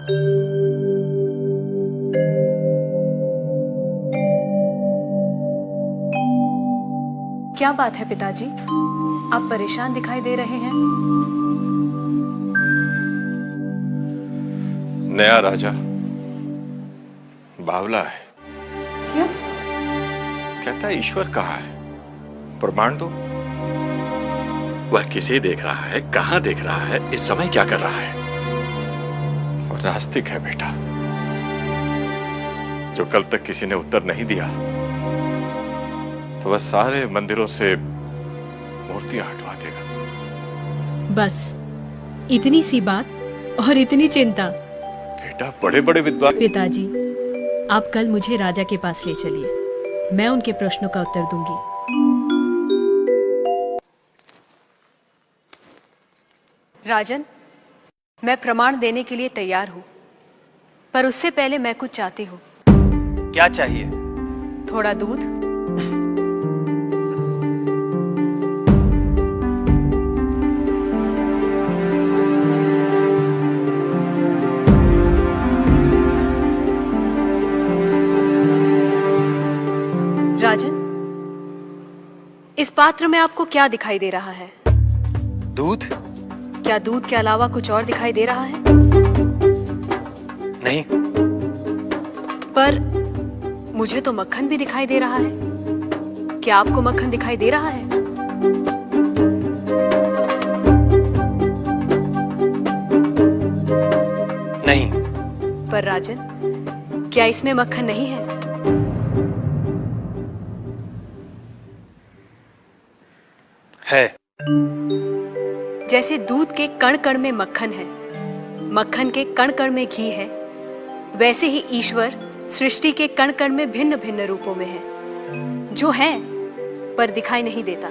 क्या बात है पिताजी, आप परेशान दिखाई दे रहे हैं। नया राजा बावला है। क्यों? कहता है ईश्वर कहाँ है, प्रमाण दो। वह किसे देख रहा है, कहां देख रहा है, इस समय क्या कर रहा है। और नास्तिक है बेटा, जो कल तक किसी ने उत्तर नहीं दिया तो वह सारे मंदिरों से मूर्तियां हटवा देगा। बस इतनी सी बात और इतनी चिंता। बेटा बड़े बड़े विद्वान। पिताजी, आप कल मुझे राजा के पास ले चलिए, मैं उनके प्रश्नों का उत्तर दूंगी। राजन, मैं प्रमाण देने के लिए तैयार हूं, पर उससे पहले मैं कुछ चाहती हूं। क्या चाहिए? थोड़ा दूध। राजन, इस पात्र में आपको क्या दिखाई दे रहा है? दूध? क्या दूध के अलावा कुछ और दिखाई दे रहा है? नहीं। पर मुझे तो मक्खन भी दिखाई दे रहा है। क्या आपको मक्खन दिखाई दे रहा है? नहीं। पर राजन, क्या इसमें मक्खन नहीं है? है। जैसे दूध के कण कण में मक्खन है, मक्खन के कण कण में घी है, वैसे ही ईश्वर सृष्टि के कण कण में भिन्न भिन्न रूपों में है, जो है पर दिखाई नहीं देता।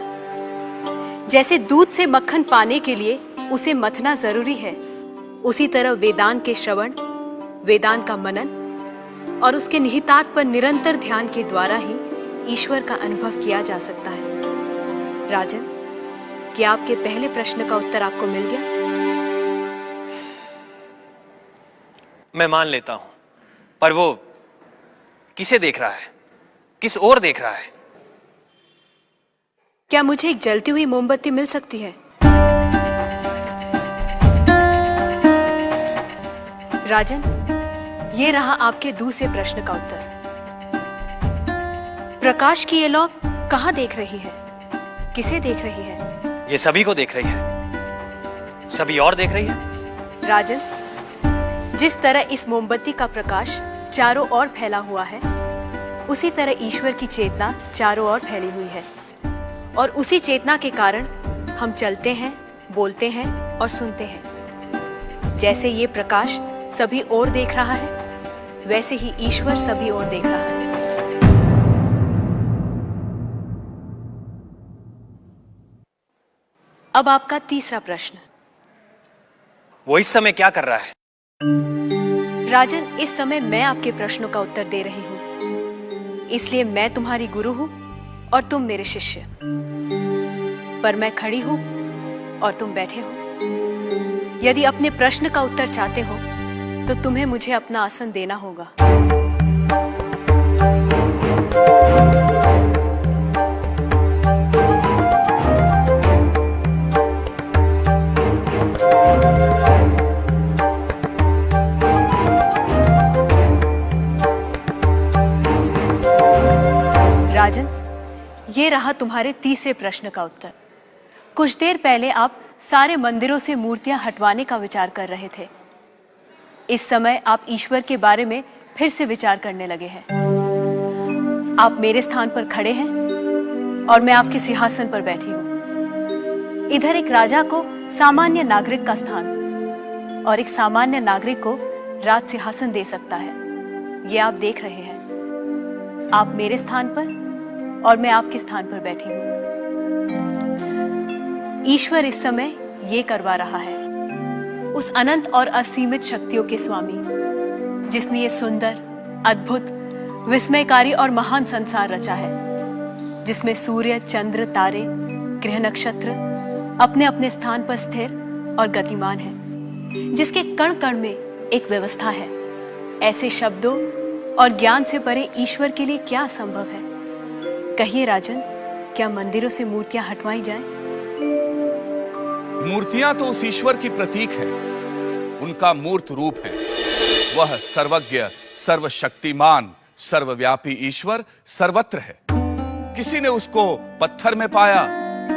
जैसे दूध से मक्खन पाने के लिए उसे मथना जरूरी है, उसी तरह वेदांत के श्रवण, वेदांत का मनन और उसके निहितार्थ पर निरंतर ध्यान के द्वारा ही ईश्वर का अनुभव किया जा सकता है। राजन, क्या आपके पहले प्रश्न का उत्तर आपको मिल गया? मैं मान लेता हूं, पर वो किसे देख रहा है, किस ओर देख रहा है? क्या मुझे एक जलती हुई मोमबत्ती मिल सकती है? राजन, ये रहा आपके दूसरे प्रश्न का उत्तर। प्रकाश की ये लौ कहां देख रही है, किसे देख रही है? ये सभी को देख रही है। सभी और देख रही है। राजन, जिस तरह इस मोमबत्ती का प्रकाश चारों ओर फैला हुआ है, उसी तरह ईश्वर की चेतना चारों ओर फैली हुई है, और उसी चेतना के कारण हम चलते हैं, बोलते हैं और सुनते हैं। जैसे ये प्रकाश सभी ओर देख रहा है, वैसे ही ईश्वर सभी ओर देख रहा है। अब आपका तीसरा प्रश्न। वो इस समय क्या कर रहा है? राजन, इस समय मैं आपके प्रश्नों का उत्तर दे रही हूं, इसलिए मैं तुम्हारी गुरु हूं और तुम मेरे शिष्य। पर मैं खड़ी हूं और तुम बैठे हो। यदि अपने प्रश्न का उत्तर चाहते हो तो तुम्हें मुझे अपना आसन देना होगा। राजन, ये रहा तुम्हारे तीसरे प्रश्न का उत्तर। कुछ देर पहले आप सारे मंदिरों से मूर्तियां हटवाने का विचार कर रहे थे। इस समय आप ईश्वर के बारे में फिर से विचार करने लगे हैं। आप मेरे स्थान पर खड़े हैं और मैं आपके सिंहासन पर बैठी हूं। इधर एक राजा को सामान्य नागरिक का स्थान और एक सामान्य नागरिक को राज सिंहासन दे सकता है, ये आप देख रहे हैं। आप मेरे स्थान पर और मैं आपके स्थान पर बैठी हूं। ईश्वर इस समय ये करवा रहा है, उस अनंत और असीमित शक्तियों के स्वामी जिसने ये सुंदर, अद्भुत, विस्मयकारी और महान संसार रचा है, जिसमें सूर्य, चंद्र, तारे, ग्रह, नक्षत्र अपने अपने स्थान पर स्थिर और गतिमान हैं, जिसके कण कण में एक व्यवस्था है। ऐसे शब्दों और ज्ञान से परे ईश्वर के लिए क्या संभव है? कहिए राजन, क्या मंदिरों से मूर्तियां हटवाई जाएं? मूर्तियां तो उस ईश्वर की प्रतीक है, उनका मूर्त रूप है। वह सर्वज्ञ, सर्वशक्तिमान, सर्वव्यापी ईश्वर सर्वत्र है। किसी ने उसको पत्थर में पाया,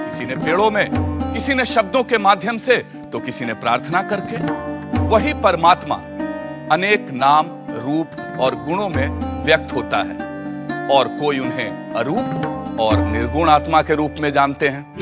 किसी ने पेड़ों में, किसी ने शब्दों के माध्यम से, तो किसी ने प्रार्थना करके। वही परमात्मा अनेक नाम, रूप और गुणों में व्यक्त होता है, और कोई उन्हें अरूप और निर्गुण आत्मा के रूप में जानते हैं।